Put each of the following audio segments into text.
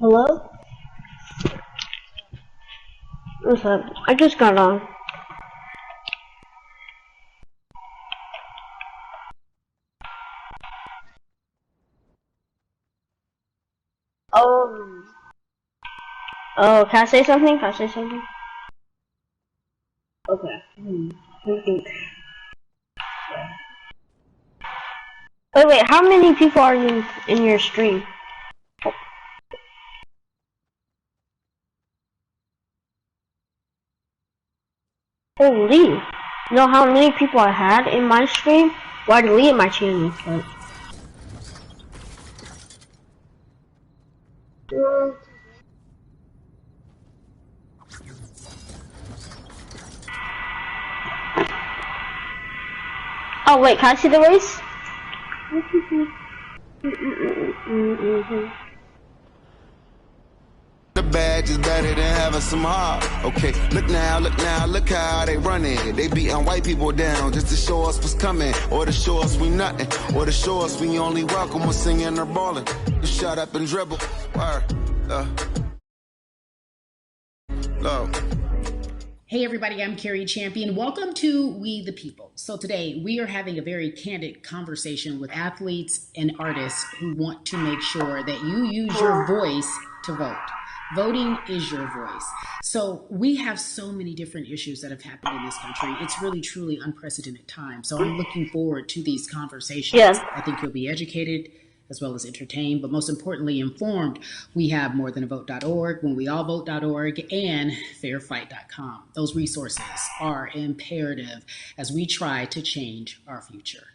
Hello? What's up? I just got on. Oh. Oh, can I say something? Can I say something? Okay. Wait, how many people are in your stream? Holy! You know how many people I had in my stream? Well, I deleted my channel, but... Oh wait, can I see the race? The badge is better than having some heart. Okay, look now, look how they running. They beating white people down just to show us what's coming, or to show us we nothing, or to show us we only welcome when singing or balling. Just shut up and dribble. Low. Hey everybody, I'm Carrie Champion. Welcome to We the People. So today we are having a very candid conversation with athletes and artists who want to make sure that you use your voice to vote. Voting is your voice. So we have so many different issues that have happened in this country. It's really, truly unprecedented time. So I'm looking forward to these conversations. Yes. I think you'll be educated as well as entertained, but most importantly informed. We have morethanavote.org, whenweallvote.org, and fairfight.com. Those resources are imperative as we try to change our future.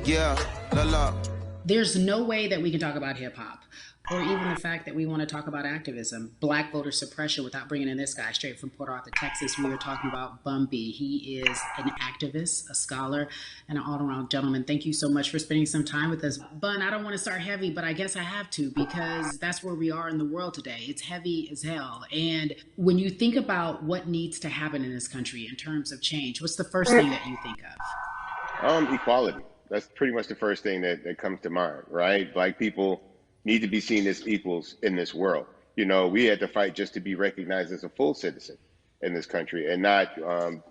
Yeah, la. There's no way that we can talk about hip hop or even the fact that we want to talk about activism, black voter suppression, without bringing in this guy straight from Port Arthur, Texas. We are talking about Bumby. He is an activist, a scholar, and an all-around gentleman. Thank you so much for spending some time with us. Bun, I don't want to start heavy, but I guess I have to because that's where we are in the world today. It's heavy as hell. And when you think about what needs to happen in this country in terms of change, what's the first thing that you think of? Equality. That's pretty much the first thing that comes to mind, right? Black people need to be seen as equals in this world. You know, we had to fight just to be recognized as a full citizen in this country and not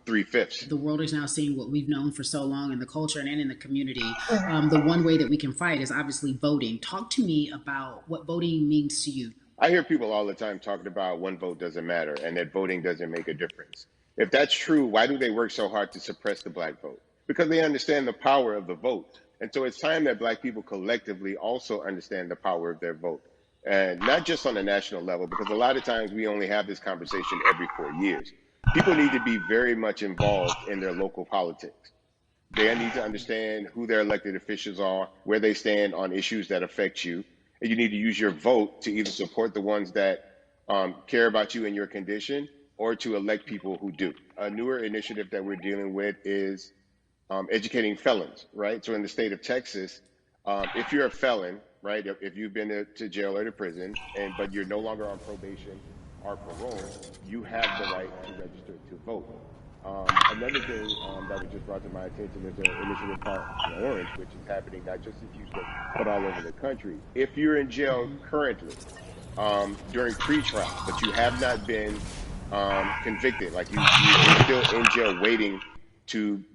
3/5. The world is now seeing what we've known for so long in the culture and in the community. The one way that we can fight is obviously voting. Talk to me about what voting means to you. I hear people all the time talking about one vote doesn't matter and that voting doesn't make a difference. If that's true, why do they work so hard to suppress the black vote? Because they understand the power of the vote. And so it's time that black people collectively also understand the power of their vote. And not just on a national level, because a lot of times we only have this conversation every 4 years. People need to be very much involved in their local politics. They need to understand who their elected officials are, where they stand on issues that affect you. And you need to use your vote to either support the ones that care about you and your condition, or to elect people who do. A newer initiative that we're dealing with is educating felons, right? So in the state of Texas, if you're a felon, right, if you've been to jail or to prison, but you're no longer on probation or parole, you have the right to register to vote. Another thing that was just brought to my attention is an initiative called Orange, which is happening not just in Houston, but all over the country. If you're in jail currently during pretrial, but you have not been convicted, like you're still in jail waiting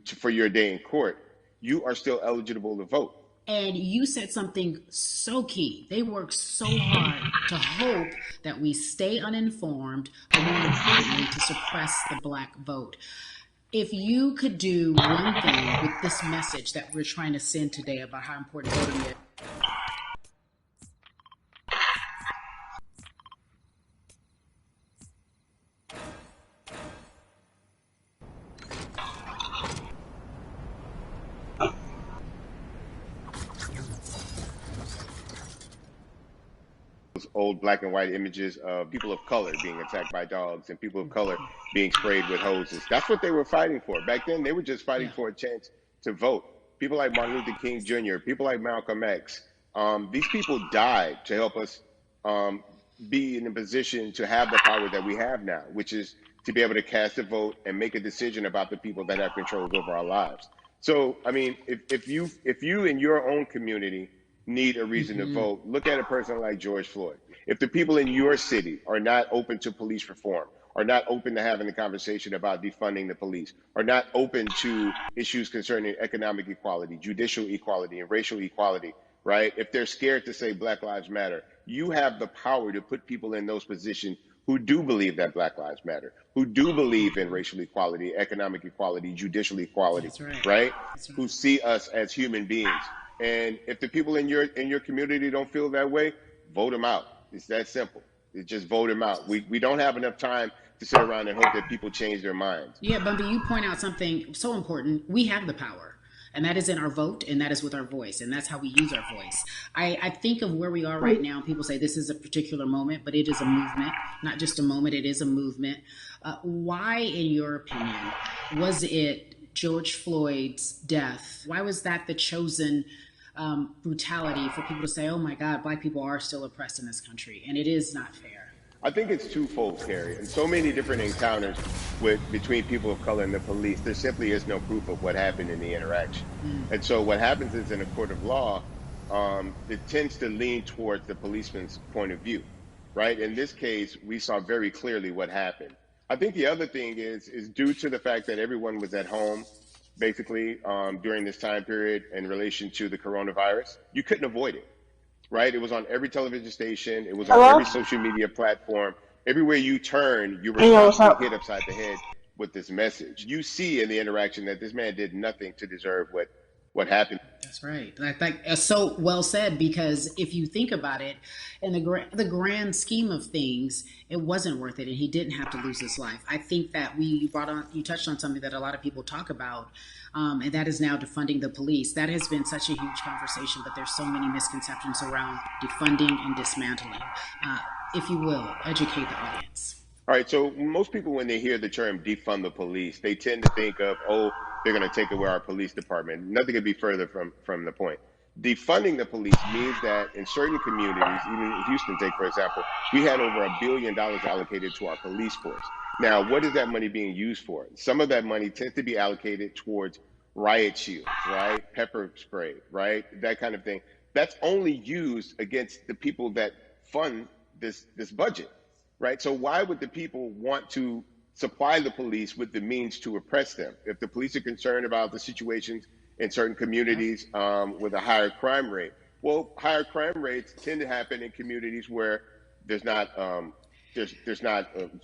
for your day in court, you are still eligible to vote. And you said something so key. They work so hard to hope that we stay uninformed, but more importantly, to suppress the black vote. If you could do one thing with this message that we're trying to send today about how important voting is. Old black and white images of people of color being attacked by dogs and people of color being sprayed with hoses. That's what they were fighting for. Back then, they were just fighting for a chance to vote. People like Martin Luther King Jr., people like Malcolm X, these people died to help us be in a position to have the power that we have now, which is to be able to cast a vote and make a decision about the people that have control over our lives. So, I mean, if you in your own community need a reason to vote, look at a person like George Floyd. If the people in your city are not open to police reform, are not open to having a conversation about defunding the police, are not open to issues concerning economic equality, judicial equality, and racial equality, right? If they're scared to say Black Lives Matter, you have the power to put people in those positions who do believe that Black Lives Matter, who do believe in racial equality, economic equality, judicial equality, right? Who see us as human beings. And if the people in your community don't feel that way, vote them out. It's that simple. It's just vote them out. We don't have enough time to sit around and hope that people change their minds. Yeah, Bumpy, you point out something so important. We have the power, and that is in our vote, and that is with our voice, and that's how we use our voice. I think of where we are right now. People say this is a particular moment, but it is a movement, not just a moment. It is a movement. Why, in your opinion, was it George Floyd's death? Why was that the chosen brutality for people to say, oh my God, Black people are still oppressed in this country, and it is not fair? I think it's twofold, Carrie. And so many different encounters between people of color and the police, there simply is no proof of what happened in the interaction. And so what happens is in a court of law, it tends to lean towards the policeman's point of view, right? In this case, we saw very clearly what happened. I think the other thing is due to the fact that everyone was at home, basically, during this time period in relation to the coronavirus, you couldn't avoid it, right? It was on every television station. It was on every social media platform. Everywhere you turn, you were constantly hit upside the head with this message. You see in the interaction that this man did nothing to deserve what happened. That's right. So well said, because if you think about it, in the grand scheme of things, it wasn't worth it, and he didn't have to lose his life. I think that you touched on something that a lot of people talk about, and that is now defunding the police. That has been such a huge conversation, but there's so many misconceptions around defunding and dismantling. If you will, educate the audience. All right, so most people, when they hear the term defund the police, they tend to think of, oh, they're going to take away our police department. Nothing could be further from the point. Defunding the police means that in certain communities, even in Houston, take for example, we had over $1 billion allocated to our police force. Now, what is that money being used for? Some of that money tends to be allocated towards riot shields, right? Pepper spray, right? That kind of thing. That's only used against the people that fund this budget, right? So why would the people want to supply the police with the means to oppress them? If the police are concerned about the situations in certain communities with a higher crime rate, well, higher crime rates tend to happen in communities where there's not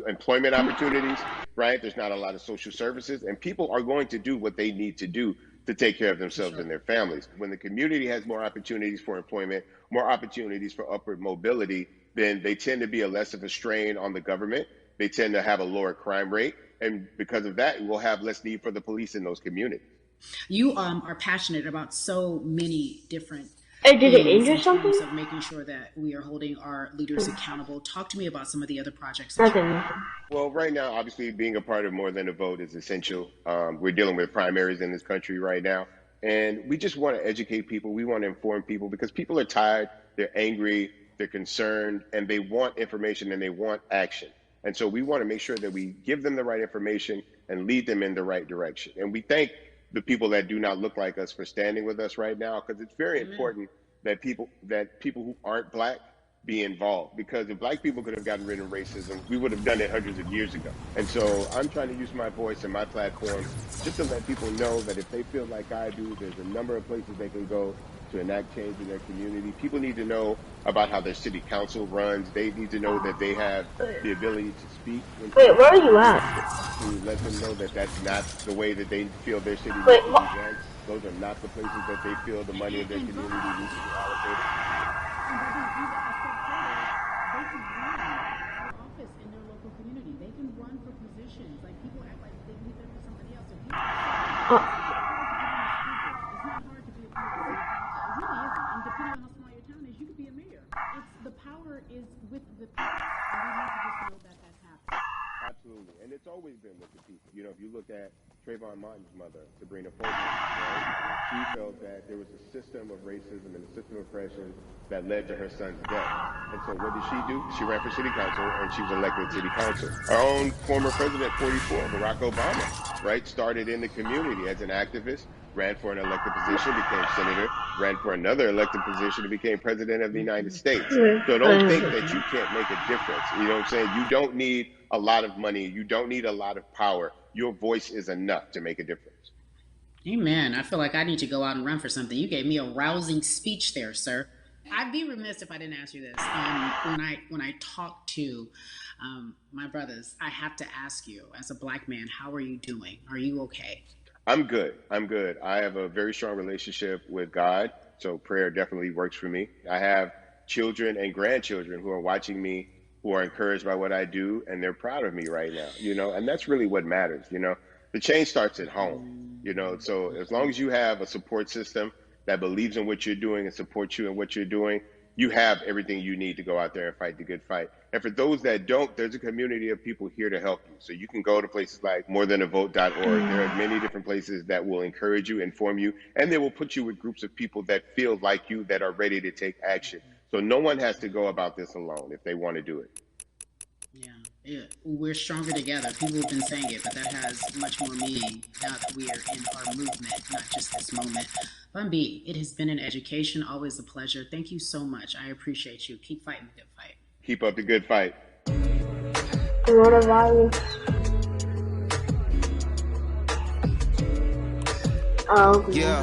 employment opportunities, right? There's not a lot of social services, and people are going to do what they need to do to take care of themselves and their families. When the community has more opportunities for employment, more opportunities for upward mobility, then they tend to be less of a strain on the government. They tend to have a lower crime rate. And because of that, we'll have less need for the police in those communities. You are passionate about so many different did it injure something? of making sure that we are holding our leaders accountable. Talk to me about some of the other projects. Nothing. Well, right now, obviously, being a part of More Than a Vote is essential. We're dealing with primaries in this country right now. And we just want to educate people. We want to inform people because people are tired. They're angry. They're concerned. And they want information and they want action. And so we want to make sure that we give them the right information and lead them in the right direction. And we thank the people that do not look like us for standing with us right now, because it's very important that people who aren't black be involved, because if black people could have gotten rid of racism, we would have done it hundreds of years ago. And so I'm trying to use my voice and my platform just to let people know that if they feel like I do, there's a number of places they can go to enact change in their community. People need to know about how their city council runs. They need to know that they have the ability to speak. Wait, where are you at? To let them know that that's not the way that they feel their city needs to be run. Those are not the places that they feel the money of their community needs to be allocated. Office in their local community. They can run for positions. Like, people act like they need them for somebody else. It's not hard to be a part of the city council. It really isn't. And depending on how small your town is, you could be a mayor. It's the power is with the people, and we need to just know that that's happening. Absolutely, and it's always been with the people. You know, if you look at Trayvon Martin's mother, Sabrina Fulton, right? She felt that there was a system of racism and a system of oppression that led to her son's death. And so what did she do? She ran for city council, and she was elected city council. Our own former president, 44, Barack Obama, right, started in the community as an activist, ran for an elected position, became senator, ran for another elected position, and became president of the United States. So don't think that you can't make a difference. You know what I'm saying? You don't need a lot of money. You don't need a lot of power. Your voice is enough to make a difference. Amen. I feel like I need to go out and run for something. You gave me a rousing speech there, sir. I'd be remiss if I didn't ask you this. When I talk to my brothers, I have to ask you, as a black man, how are you doing? Are you okay? I'm good. I have a very strong relationship with God, so prayer definitely works for me. I have children and grandchildren who are watching me, who are encouraged by what I do, and they're proud of me right now, you know, and that's really what matters, you know. The change starts at home, you know, so as long as you have a support system that believes in what you're doing and supports you in what you're doing, you have everything you need to go out there and fight the good fight. And for those that don't, there's a community of people here to help you. So you can go to places like morethanavote.org. There are many different places that will encourage you, inform you, and they will put you with groups of people that feel like you, that are ready to take action. So no one has to go about this alone if they want to do it. Yeah, we're stronger together. People have been saying it, but that has much more meaning now that we are in our movement, not just this moment. Bumby, it has been an education, always a pleasure. Thank you so much. I appreciate you. Keep fighting the good fight. Keep up the good fight. Coronavirus. Yeah,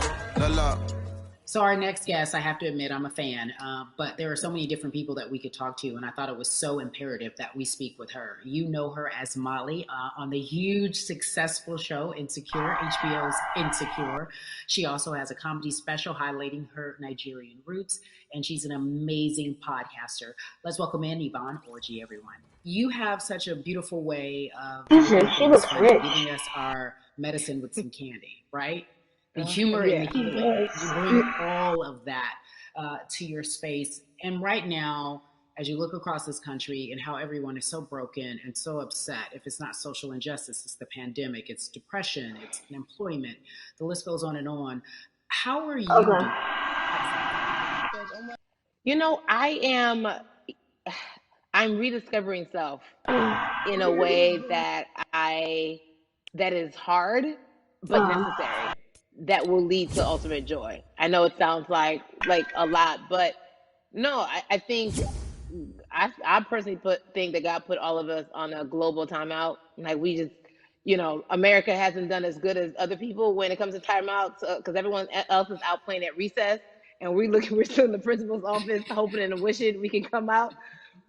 So our next guest, I have to admit, I'm a fan, but there are so many different people that we could talk to, and I thought it was so imperative that we speak with her. You know her as Molly on the huge, successful show Insecure, HBO's Insecure. She also has a comedy special highlighting her Nigerian roots, and she's an amazing podcaster. Let's welcome in Yvonne Orji, everyone. You have such a beautiful way of She looks rich. giving us our medicine with some candy, right? The humor and the healing. You bring all of that to your space. And right now, as you look across this country and how everyone is so broken and so upset, if it's not social injustice, it's the pandemic, it's depression, it's unemployment, the list goes on and on. How are you doing? You know, I'm rediscovering self in a way that is hard, but necessary. That will lead to ultimate joy. I know it sounds like a lot, but no, I think I personally think that God put all of us on a global timeout. Like, we just, you know, America hasn't done as good as other people when it comes to timeouts, because everyone else is out playing at recess, and we're still in the principal's office hoping and wishing we can come out.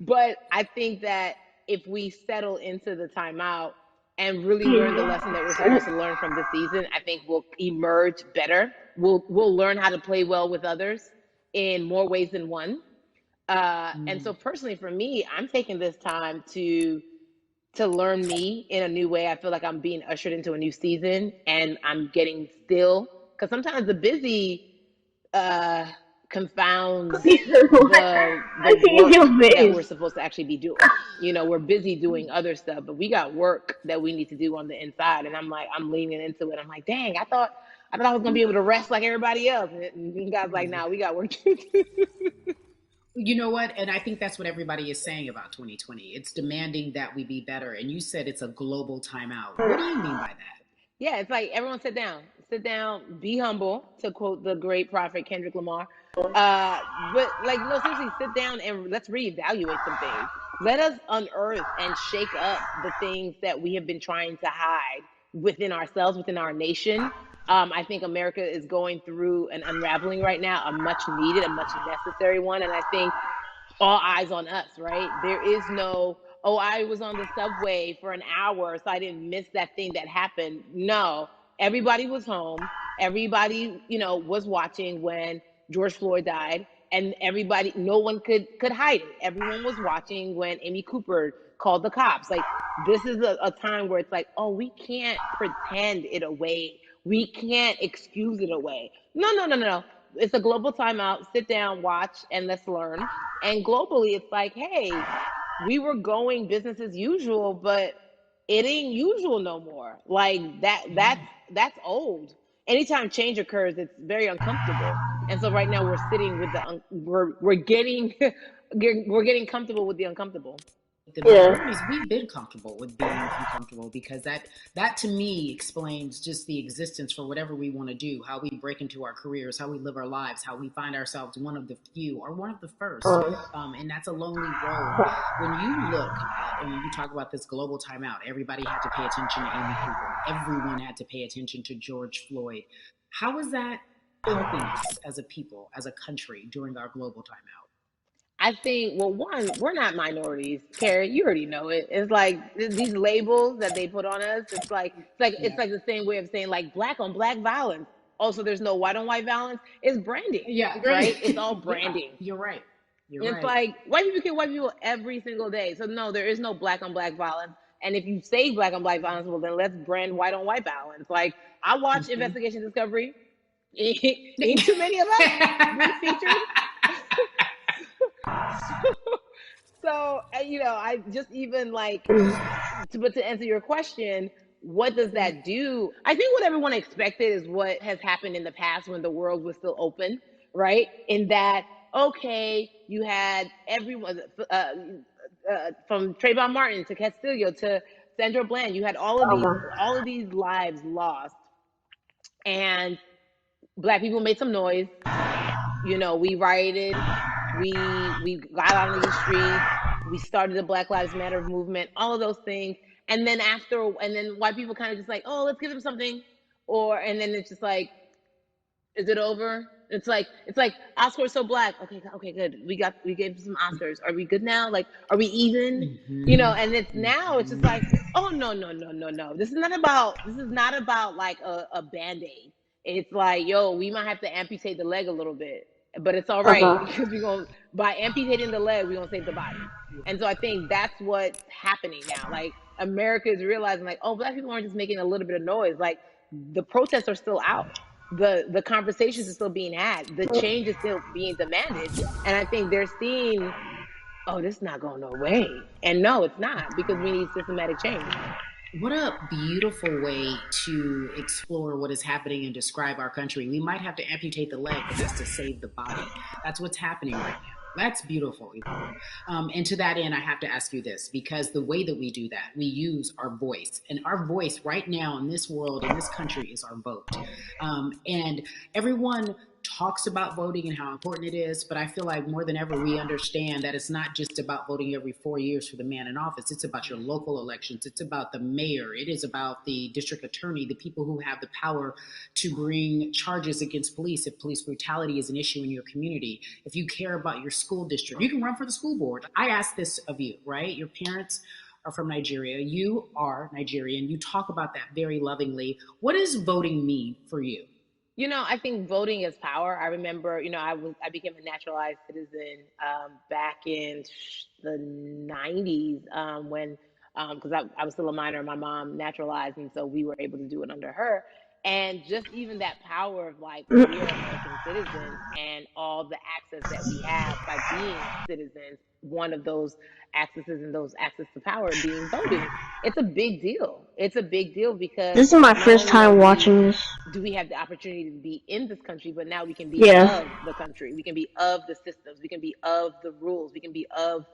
But I think that if we settle into the timeout and really learn the lesson that we're supposed to learn from this season, I think we'll emerge better. We'll learn how to play well with others in more ways than one. And so personally for me, I'm taking this time to learn me in a new way. I feel like I'm being ushered into a new season, and I'm getting still, because sometimes the busy confounds the work that we're supposed to actually be doing. You know, we're busy doing other stuff, but we got work that we need to do on the inside. And I'm leaning into it. I'm like, dang, I thought I was gonna be able to rest like everybody else. And God's like, nah, we got work to do. You know what? And I think that's what everybody is saying about 2020. It's demanding that we be better. And you said it's a global timeout. What do you mean by that? Yeah, it's like everyone sit down, be humble, to quote the great prophet Kendrick Lamar. But like, no, seriously, sit down and let's reevaluate some things. Let us unearth and shake up the things that we have been trying to hide within ourselves, within our nation. I think America is going through an unraveling right now, a much needed, a much necessary one. And I think all eyes on us, right? There is no, oh, I was on the subway for an hour, so I didn't miss that thing that happened. No, everybody was home. Everybody, was watching when George Floyd died, and everybody, no one could hide it. Everyone was watching when Amy Cooper called the cops. Like, this is a time where it's like, oh, we can't pretend it away. We can't excuse it away. No, no, no, no, no. It's a global timeout. Sit down, watch, and let's learn. And globally, it's like, hey, we were going business as usual, but it ain't usual no more. Like that's old. Anytime change occurs, it's very uncomfortable. And so right now we're sitting with we're getting we're getting comfortable with the uncomfortable. The majorities, we've been comfortable with being uncomfortable, because that to me explains just the existence for whatever we want to do, how we break into our careers, how we live our lives, how we find ourselves one of the few or one of the first. And that's a lonely road. When you look at, and when you talk about this global timeout, everybody had to pay attention to Amy Cooper. Everyone had to pay attention to George Floyd. How is that helping us as a people, as a country, during our global timeout? I think, well, one, we're not minorities, Carrie. You already know it. It's like these labels that they put on us. It's like the same way of saying like black on black violence. Also, there's no white on white violence. It's branding. Yeah, right. It's all branding. Yeah, you're right. It's like white people kill white people every single day. So no, there is no black on black violence. And if you say black on black violence, well then let's brand white on white violence. Like, I watch Investigation Discovery. Ain't too many of us been featured. So, I just even like, but to answer your question, what does that do? I think what everyone expected is what has happened in the past when the world was still open, right? In that, okay, you had everyone from Trayvon Martin to Castillo to Sandra Bland. You had all of these lives lost, and Black people made some noise. We rioted. We got out on the streets. We started the Black Lives Matter movement. All of those things, and then white people kind of just like, oh, let's give them something, and then it's just like, is it over? It's like Oscars so black. Okay, good. We gave some Oscars. Are we good now? Like, are we even? And it's now it's just like, oh no. This is not about like a Band-Aid. It's like, yo, we might have to amputate the leg a little bit, but it's all right, because by amputating the leg, we're gonna save the body. And so I think that's what's happening now. Like, America is realizing, like, oh, Black people aren't just making a little bit of noise. Like, the protests are still out. The conversations are still being had. The change is still being demanded. And I think they're seeing, oh, this is not going no way. And no, it's not, because we need systematic change. What a beautiful way to explore what is happening and describe our country. We might have to amputate the leg, but that's to save the body. That's what's happening right now. That's beautiful, Yvonne. And to that end, I have to ask you this, because the way that we do that, we use our voice. And our voice right now in this world, in this country, is our vote. And everyone talks about voting and how important it is, but I feel like more than ever we understand that it's not just about voting every 4 years for the man in office. It's about your local elections. It's about the mayor. It is about the district attorney, the people who have the power to bring charges against police if police brutality is an issue in your community. If you care about your school district, you can run for the school board. I ask this of you, right? Your parents are from Nigeria. You are Nigerian. You talk about that very lovingly. What does voting mean for you? I think voting is power. I remember, I became a naturalized citizen back in the 90s when, because I was still a minor, my mom naturalized, and so we were able to do it under her. And just even that power of like, we're American citizens and all the access that we have by being citizens, one of those accesses and those access to power being voting. It's a big deal. It's a big deal because this is my first time watching this. do we have the opportunity to be in this country, but now we can be Yeah. of the country. We can be of the systems. We can be of the rules. We can be of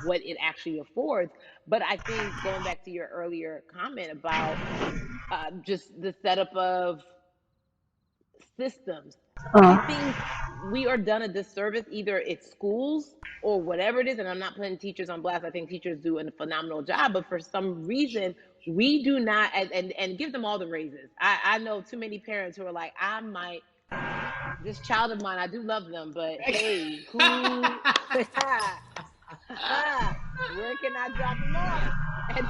what it actually affords. But I think going back to your earlier comment about just the setup of systems, I think we are done a disservice. Either it's schools or whatever it is, and I'm not putting teachers on blast. I think teachers do a phenomenal job, but for some reason we do not, and give them all the raises. I know too many parents who are like, I might, this child of mine, I do love them, but hey, who where can I drop them off? And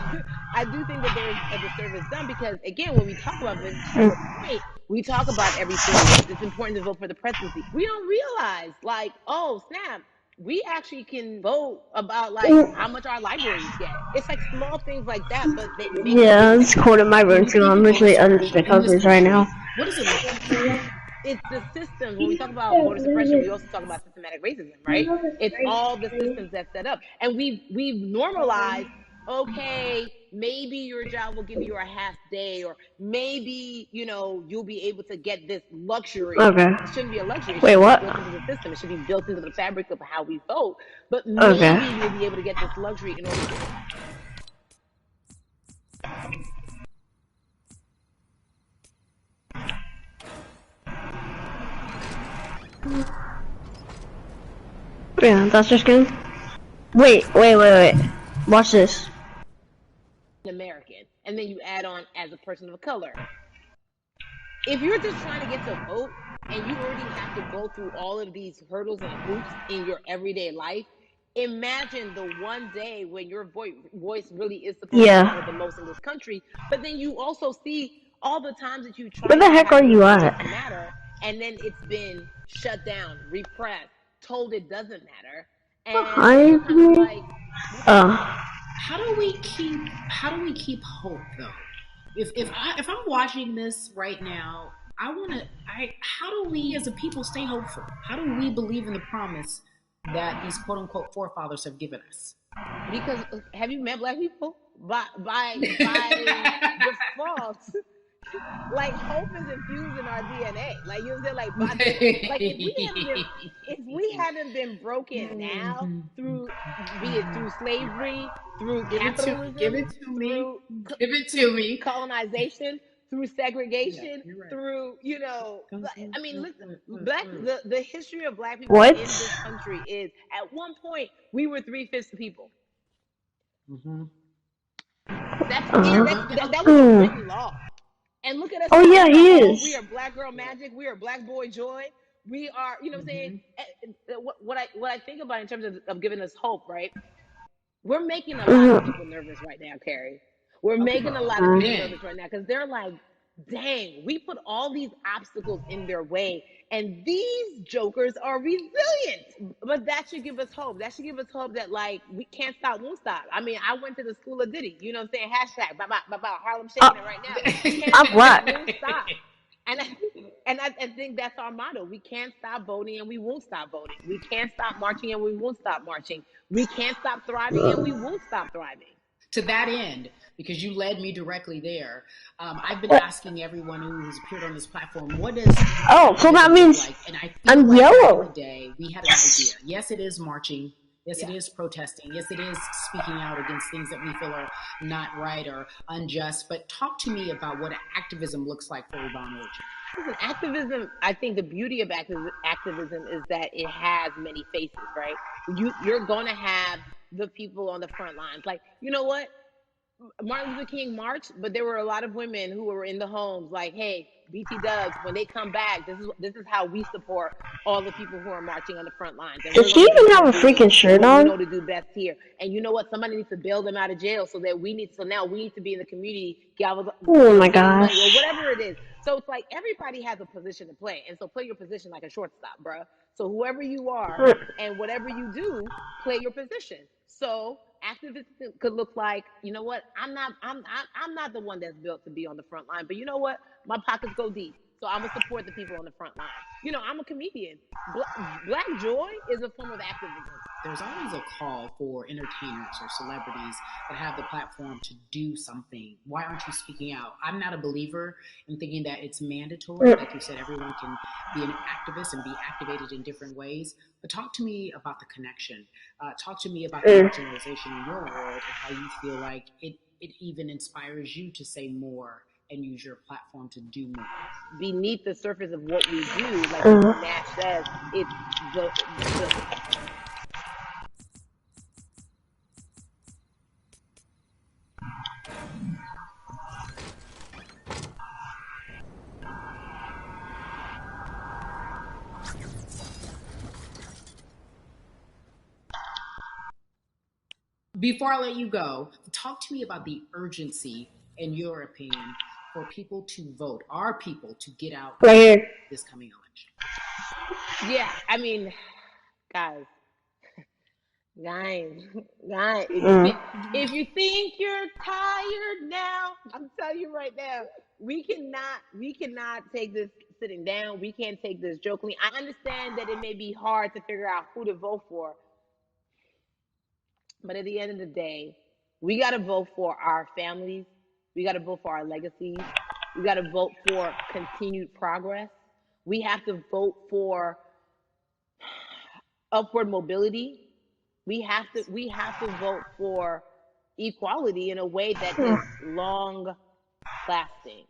I do think that there's a disservice done, because again, when we talk about this, to your point, we talk about everything. It's important to vote for the presidency. We don't realize, like, oh snap, we actually can vote about like how much our libraries get. It's like small things like that, but they make a Yeah, big it's difference. cold in my room When we too. think I'm of voter literally under suppression the in this covers right now. country, what does it look like? It's the systems. When we talk about voter suppression, we also talk about systematic racism, right? It's all the systems that set up. And we've normalized, okay, maybe your job will give you a half day, or maybe, you'll be able to get this luxury. Okay. It shouldn't be a luxury. It Wait, should be what? built into the system. It should be built into the fabric of how we vote. But Okay. maybe you'll be able to get this luxury in order to. Yeah, that's just good. Wait. Watch this. American, and then you add on as a person of color. If you're just trying to get to vote and you already have to go through all of these hurdles and hoops in your everyday life, imagine the one day when your voice really is supposed to matter the most in this country. But then you also see all the times that you try Where the to heck have are your you voice at? matter, and then it's been shut down, repressed, told it doesn't matter, and you're kind of like, How do we keep hope though? If I'm watching this right now, how do we as a people stay hopeful? How do we believe in the promise that these quote unquote forefathers have given us? Because have you met black people? By default, like hope is infused in our DNA. Like, you know what I'm saying? Like, like if we haven't been broken now through, be it through slavery, through capitalism, Give it to through colonization, through segregation, right. through, I mean, listen, the history of black people What? in this country is, at one point we were 3/5 the people. Mm-hmm. That was a written law. And look at us. Oh yeah, he is. We are black girl magic. We are black boy joy. We are, what I'm saying? What I think about in terms of giving us hope, right? We're making a lot of people nervous right now, Carrie. We're making a lot of people nervous right now, because they're like, dang, we put all these obstacles in their way, and these jokers are resilient. But that should give us hope. That should give us hope that, like, we can't stop, won't stop. I mean, I went to the school of Diddy. You know what I'm saying? Hashtag, Harlem shaking it right now. Can't I'm stop, black. won't stop. And I think that's our motto. We can't stop voting, and we won't stop voting. We can't stop marching, and we won't stop marching. We can't stop thriving, and we won't stop thriving. To that end, because you led me directly there, I've been asking everyone who's appeared on this platform, what does so that means like? And I feel I'm like yellow. the day we had an idea. Yes, it is marching. Yes, it is protesting. Yes, it is speaking out against things that we feel are not right or unjust. But talk to me about what activism looks like for Yvonne Orchard. Listen, activism, I think the beauty of activism is that it has many faces, right? You're going to have the people on the front lines. Like, you know what? Martin Luther King marched, but there were a lot of women who were in the homes like, hey, BT Dubs, when they come back, this is how we support all the people who are marching on the front lines. And Does he even have a freaking shirt on? We know to do best here. And you know what? Somebody needs to bail them out of jail, so now we need to be in the community, oh my gosh, or whatever it is. So it's like everybody has a position to play. And so play your position like a shortstop, bruh. So whoever you are and whatever you do, play your position. So activism could look like, you know what? I'm not the one that's built to be on the front line, but you know what? My pockets go deep. So I'm gonna support the people on the front line. You know, I'm a comedian. Black joy is a form of activism. There's always a call for entertainers or celebrities that have the platform to do something. Why aren't you speaking out? I'm not a believer in thinking that it's mandatory. Like you said, everyone can be an activist and be activated in different ways. But talk to me about the connection. Talk to me about the marginalization in your world and how you feel like it even inspires you to say more and use your platform to do more. Beneath the surface of what we do, like Nash says, it's the Before I let you go, talk to me about the urgency, in your opinion, for people to vote, our people to get out right here this coming election. Yeah, I mean, guys, if you think you're tired now, I'm telling you right now, we cannot take this sitting down. We can't take this jokingly. I understand that it may be hard to figure out who to vote for, but at the end of the day, we got to vote for our families. We got to vote for our legacies. We got to vote for continued progress. We have to vote for upward mobility. We have to vote for equality in a way that is long lasting.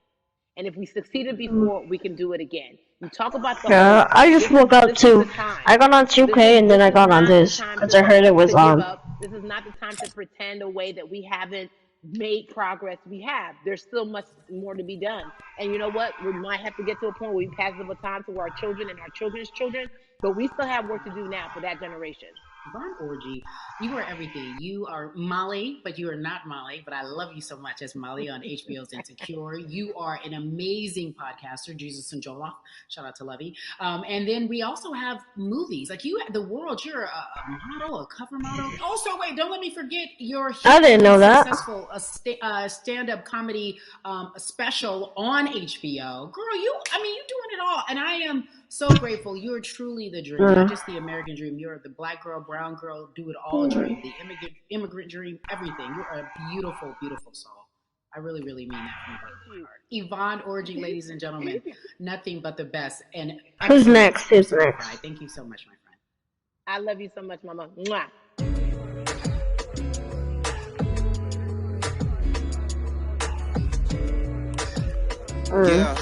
And if we succeeded before, we can do it again. You talk about the I just woke up too. I got on 2K and then I got on this because I heard it was on. This is not the time to pretend a way that we haven't made progress. We have. There's still much more to be done. And you know what? We might have to get to a point where we pass the baton to our children and our children's children, but we still have work to do now for that generation. Yvonne Orji, you are everything. You are Molly, but you are not Molly, but I love you so much as Molly on HBO's Insecure. You are an amazing podcaster, Jesus and Joloff. Shout out to Lovey. And then we also have movies. Like you, The World, you're a model, a cover model. Also, wait, don't let me forget your I didn't know that. Successful stand-up comedy special on HBO. Girl, you're doing it all. And I am so grateful. You're truly the dream, not just the American dream. You're the black girl, brown girl, do it all dream, the immigrant dream, everything. You're a beautiful, beautiful soul. I really, really mean that from my heart. Yvonne Orji, ladies and gentlemen, nothing but the best. And who's next? Who's next? Thank you so much, my friend. I love you so much, Mama. Mwah. Yeah,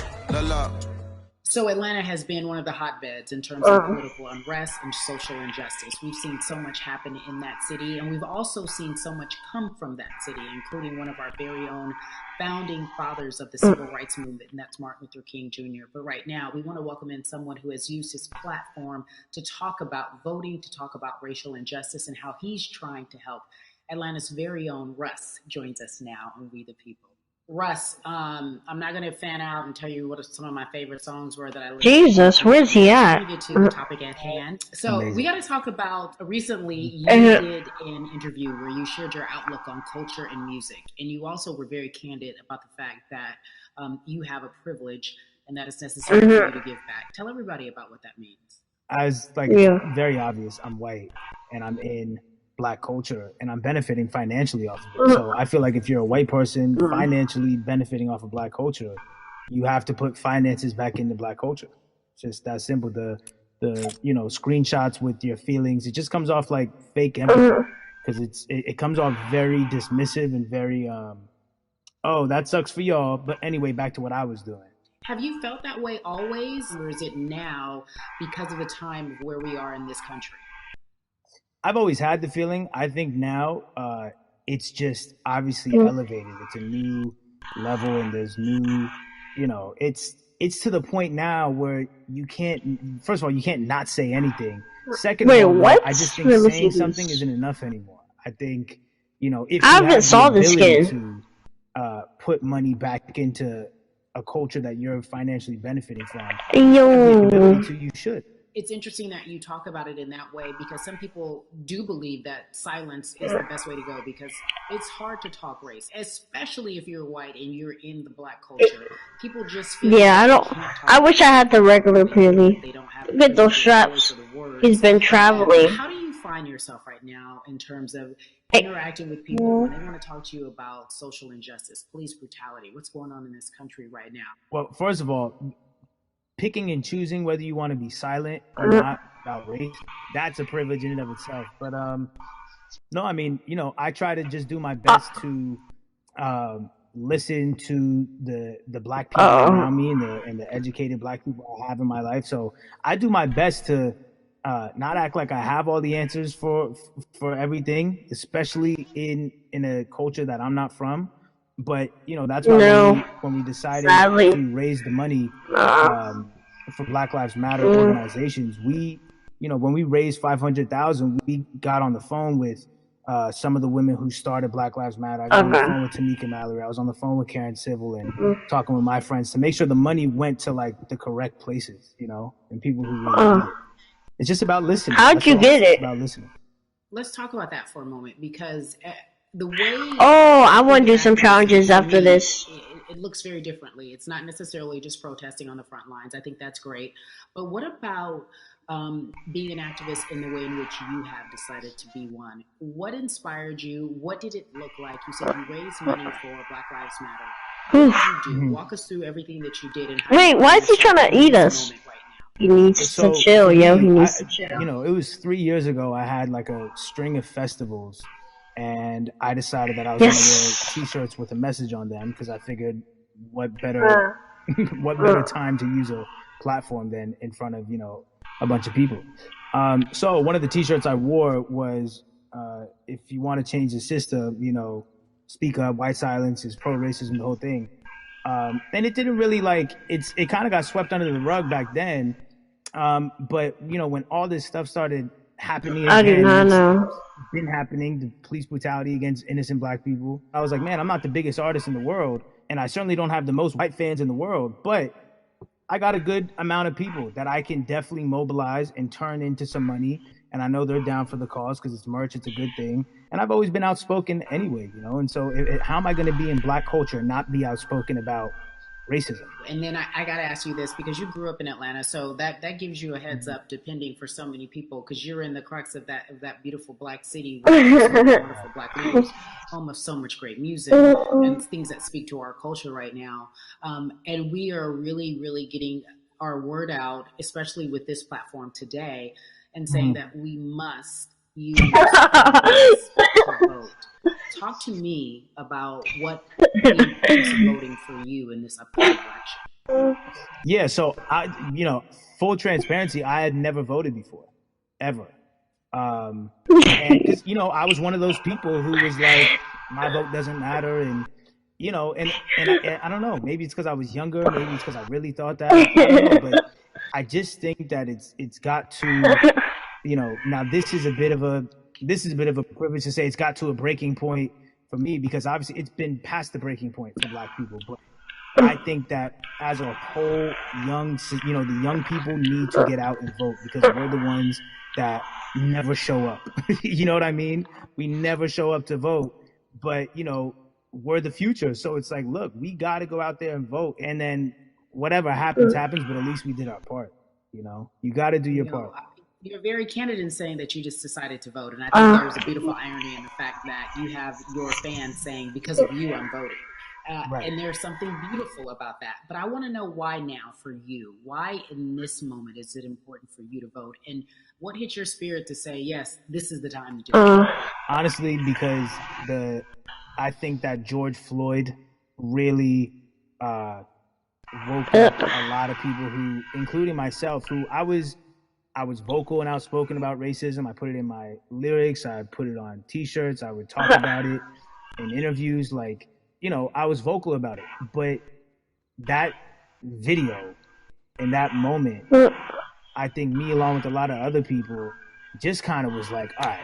So Atlanta has been one of the hotbeds in terms of political unrest and social injustice. We've seen so much happen in that city, and we've also seen so much come from that city, including one of our very own founding fathers of the civil rights movement, and that's Martin Luther King Jr. But right now, we want to welcome in someone who has used his platform to talk about voting, to talk about racial injustice, and how he's trying to help. Atlanta's very own Russ joins us now on We the People. Russ, I'm not going to fan out and tell you what some of my favorite songs were that I listened to. Jesus, where's he at? We're going to get to the topic at hand. So we got to talk about, recently you did an interview where you shared your outlook on culture and music. And you also were very candid about the fact that you have a privilege and that it's necessary for you to give back. Tell everybody about what that means. As very obvious, I'm white and I'm in Black culture and I'm benefiting financially off of it. So I feel like if you're a white person financially benefiting off of Black culture, you have to put finances back into Black culture. It's just that simple. The screenshots with your feelings, it just comes off like fake empathy because it comes off very dismissive and very that sucks for y'all, but anyway, back to what I was doing. Have you felt that way always, or is it now because of the time of where we are in this country? I've always had the feeling. I think now it's just obviously elevated. It's a new level and there's new, it's to the point now where you can't, first of all, you can't not say anything. Second of all, I just think saying something isn't enough anymore. I think, if I haven't saw this game to put money back into a culture that you're financially benefiting from, Yo. the ability to, you should. it's interesting that you talk about it in that way, because some people do believe that silence is the best way to go, because it's hard to talk race, especially if you're white and you're in the Black culture. People just feel I wish I had the regular Peely. They don't have Get those straps. He's been traveling. How do you find yourself right now in terms of interacting with people when they want to talk to you about social injustice, police brutality? What's going on in this country right now? Well, first of all, picking and choosing whether you want to be silent or not about race, that's a privilege in and of itself. But no, I mean, I try to just do my best to listen to the Black people around me and the educated Black people I have in my life. So I do my best to not act like I have all the answers for everything, especially in a culture that I'm not from. But that's why when we decided to raise the money for Black Lives Matter organizations, when we raised $500,000, we got on the phone with some of the women who started Black Lives Matter. I got on the phone with Tamika Mallory. I was on the phone with Karen Civil and talking with my friends to make sure the money went to like the correct places, and people who really need it. It's just about listening. How'd you get it? It's about listening. Let's talk about that for a moment, because the way I want to do some challenges after this. It looks very differently. It's not necessarily just protesting on the front lines. I think that's great. But what about being an activist in the way in which you have decided to be one? What inspired you? What did it look like? You said you raised money for Black Lives Matter. What did you do? Walk us through everything that you did. And wait, why is he trying to eat us? He needs to chill, yo. He needs to chill. It was 3 years ago. I had like a string of festivals, and I decided that I was going to wear T-shirts with a message on them, because I figured what better time to use a platform than in front of a bunch of people. So one of the T-shirts I wore was if you want to change the system, speak up. White silence is pro-racism, the whole thing. And it didn't really it kind of got swept under the rug back then. But when all this stuff started happening, I do not know. Been happening, the police brutality against innocent Black people, I was like, man, I'm not the biggest artist in the world, and I certainly don't have the most white fans in the world, but I got a good amount of people that I can definitely mobilize and turn into some money. And I know they're down for the cause because it's merch, it's a good thing. And I've always been outspoken anyway, and so how am I going to be in Black culture and not be outspoken about racism? And then I got to ask you this, because you grew up in Atlanta, so that gives you a heads up, depending for so many people, because you're in the crux of that beautiful Black city with wonderful Black leaders, home of so much great music and things that speak to our culture right now. And we are really, really getting our word out, especially with this platform today, and saying that we must use to vote. Talk to me about what the importance of voting for you in this upcoming election. Yeah, so full transparency, I had never voted before, ever. And because I was one of those people who was like, my vote doesn't matter, and I don't know, maybe it's because I was younger, maybe it's because I really thought that, I don't know, but I just think that it's got to, now this is a bit of a privilege to say it's got to a breaking point for me, because obviously it's been past the breaking point for Black people. But I think that as a whole, the young people need to get out and vote, because we're the ones that never show up. You know what I mean? We never show up to vote, but we're the future. So it's like, look, we got to go out there and vote, and then whatever happens, but at least we did our part. You got to do your part. You're very candid in saying that you just decided to vote. And I think there's a beautiful irony in the fact that you have your fans saying, because of you, I'm voting. Right. And there's something beautiful about that. But I want to know why now for you. Why in this moment is it important for you to vote? And what hit your spirit to say, yes, this is the time to do it? Honestly, because I think that George Floyd really woke up a lot of people who, including myself, who I was vocal and outspoken about racism. I put it in my lyrics. I put it on T-shirts. I would talk about it in interviews. I was vocal about it. But that video in that moment, I think me along with a lot of other people just kind of was like, all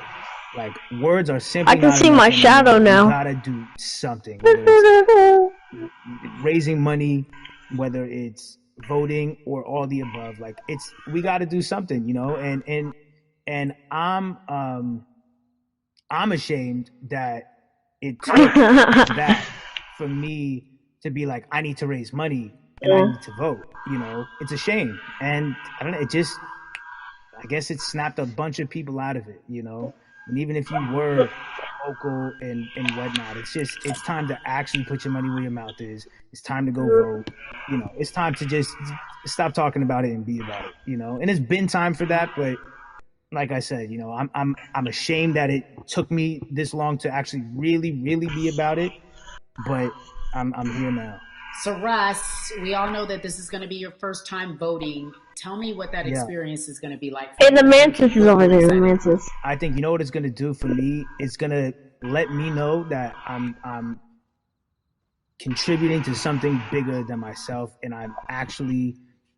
right, words are simply I can see my shadow now. You gotta do something. Whether it's raising money, whether it's voting or all the above. Like we got to do something, you know. And I'm ashamed that it took that for me to be like, I need to raise money and I need to vote. You know, it's a shame, and I don't know. I guess it snapped a bunch of people out of it. You know, and even if you were vocal and whatnot, it's time to actually put your money where your mouth is. It's time to go vote. You know, it's time to just stop talking about it and be about it. You know, and it's been time for that, but like I said, you know, I'm ashamed that it took me this long to actually really be about it, but I'm here now. So Russ, we all know that this is going to be your first time voting. Tell me what that experience is going to be like. And the Mantis is over there. The Mantis. I think you know what it's going to do for me. It's going to let me know that I'm contributing to something bigger than myself, and I'm actually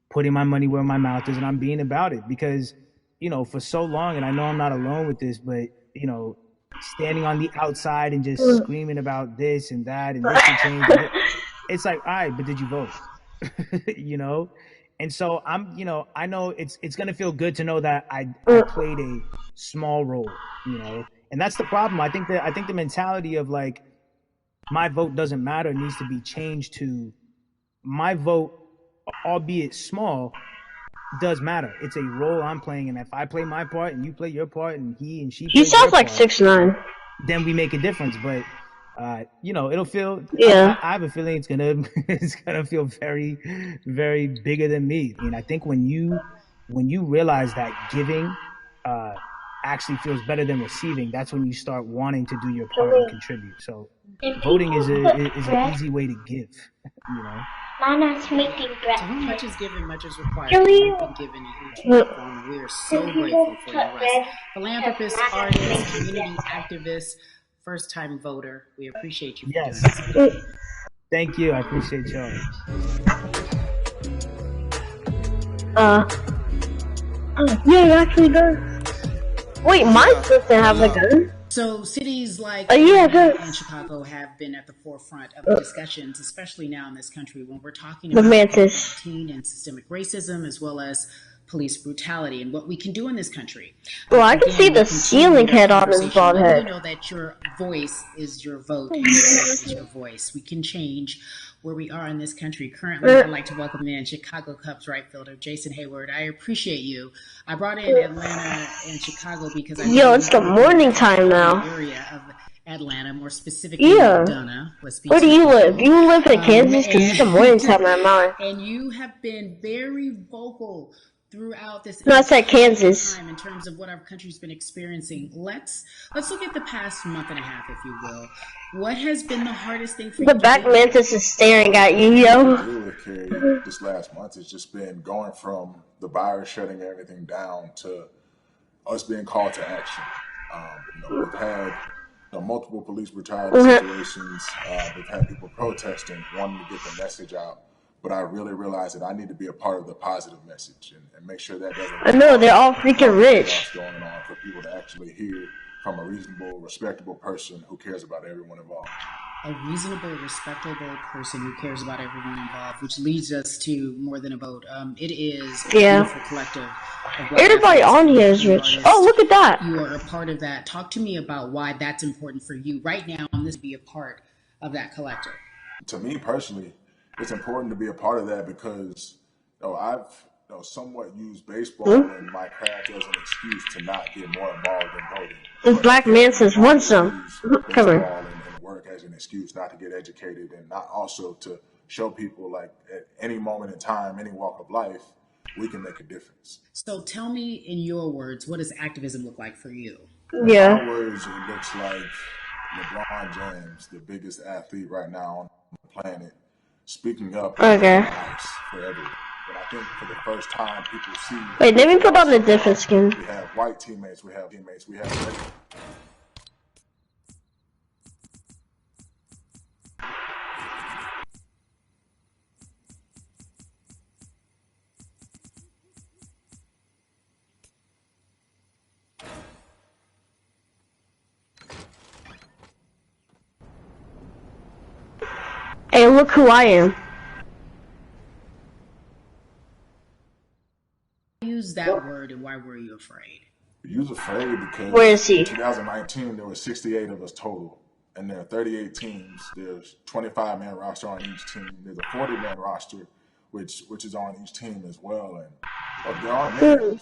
putting my money where my mouth is, and I'm being about it. Because, you know, for so long, and I know I'm not alone with this, but, you know, standing on the outside and just screaming about this and that and this can change. It's like, all right, but did you vote? You know? And so I'm, you know, I know it's going to feel good to know that I played a small role, you know? And that's the problem. I think the mentality of like, my vote doesn't matter needs to be changed to my vote, albeit small, does matter. It's a role I'm playing, and if I play my part and you play your part and he and she He sounds like 6'9", then we make a difference. But you know, it'll feel I have a feeling it's gonna feel very, very bigger than me. I mean, I think when you realize that giving actually feels better than receiving, that's when you start wanting to do your part and contribute. So voting is an easy way to give, you know. Mama's making bread. So much is given, much is required. You've been given a huge platform, and we are so grateful for you, Russ. Philanthropist, artist, community activist, first-time voter. We appreciate you. Yes. Thank you. I appreciate y'all. Yeah, it actually does. Wait, mine doesn't have a gun. So cities like Atlanta and Chicago have been at the forefront of the discussions, especially now in this country when we're talking about COVID-19 and systemic racism, as well as police brutality and what we can do in this country. Well, I can see the ceiling head on his bald head. We know that your voice is your vote and your vote is your voice. We can change where we are in this country. Currently, I'd like to welcome in Chicago Cubs right fielder Jason Hayward. I appreciate you. I brought in Atlanta and Chicago because it's the morning time now. Area of Atlanta, more specifically Donna. Where do you live? You live in Kansas? Because it's the morning time at mine. And you have been very vocal throughout this no, I said Kansas. Time in terms of what our country's been experiencing. Let's look at the past month and a half, if you will. What has been the hardest thing for you? The back Mantis is staring at you, yo. Really, this last month has just been going from the virus shutting everything down to us being called to action. We've had multiple police brutality situations. We've had people protesting, wanting to get the message out. But I really realized that I need to be a part of the positive message and make sure that doesn't. I know, they're all freaking rich. Going on for people to actually hear from a reasonable, respectable person who cares about everyone involved. A reasonable, respectable person who cares about everyone involved, which leads us to more than a vote. It is a beautiful collective. Everybody on here is rich. Oh, look at that. You are a part of that. Talk to me about why that's important for you right now and this be a part of that collective. To me personally, it's important to be a part of that because I've somewhat used baseball and my craft as an excuse to not get more involved in voting. This black man says want some. Come here. And work as an excuse not to get educated and not also to show people like at any moment in time, any walk of life, we can make a difference. So tell me in your words, what does activism look like for you? Yeah. In my words, it looks like LeBron James, the biggest athlete right now on the planet, speaking up for everyone. And I think for the first time, people see. Wait, let me put on a different skin. We have white teammates. We have Hey, look who I am. use that word, and why were you afraid? You was afraid because Where is he? in 2019 there were 68 of us total, and there are 38 teams. There's 25-man roster on each team. There's a 40-man roster, which is on each team as well, and there are many.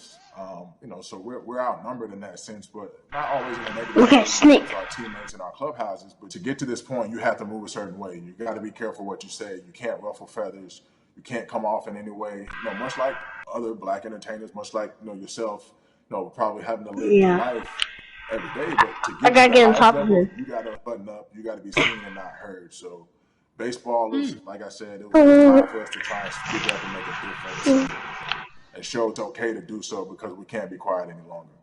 So we're outnumbered in that sense, but not always in a negative way with our teammates and our clubhouses. But to get to this point, you have to move a certain way. You got to be careful what you say. You can't ruffle feathers. You can't come off in any way. Much like other black entertainers, much like yourself. Probably having to live your life every day. But to get to the highest level, you got to button up. You got to be seen and not heard. So baseball is, like I said, it was time for us to try and speak up and make a difference. And show it's okay to do so because we can't be quiet any longer.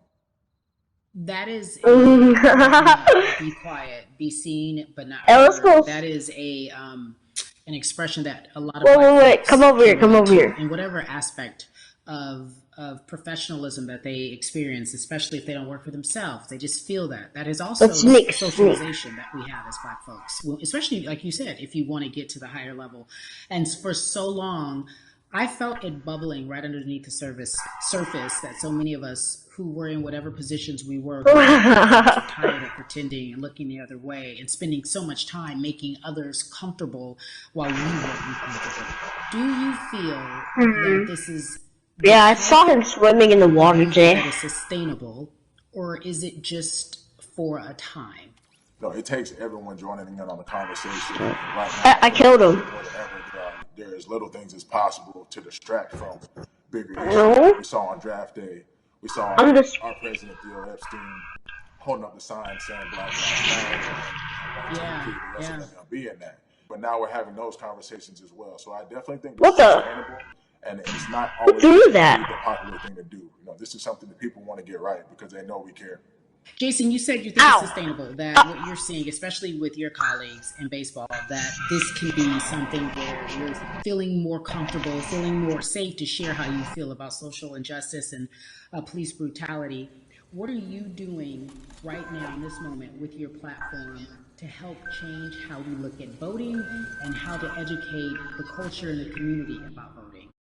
That is be quiet, be seen, but not heard. That is an expression that a lot of wait, come over here. In whatever aspect of professionalism that they experience, especially if they don't work for themselves, they just feel that. That is also socialization that we have as Black folks, especially like you said, if you want to get to the higher level. And for so long, I felt it bubbling right underneath the surface that so many of us who were in whatever positions we were tired of pretending and looking the other way and spending so much time making others comfortable while we weren't comfortable. Do you feel that this is... Yeah, I saw him swimming in the water today. ...that is sustainable, or is it just for a time? No, it takes everyone joining in on the conversation. Right now, I killed him. There is little things as possible to distract from bigger issues. We saw on draft day, we saw our president, Theo Epstein, holding up the sign saying Black Lives Matter and be in that. But now we're having those conversations as well. So I definitely think it's sustainable, and it's not always the popular thing to do. This is something that people want to get right because they know we care. Jason, you said you think it's sustainable, that what you're seeing, especially with your colleagues in baseball, that this can be something where you're feeling more comfortable, feeling more safe to share how you feel about social injustice and police brutality. What are you doing right now in this moment with your platform to help change how we look at voting and how to educate the culture and the community about voting?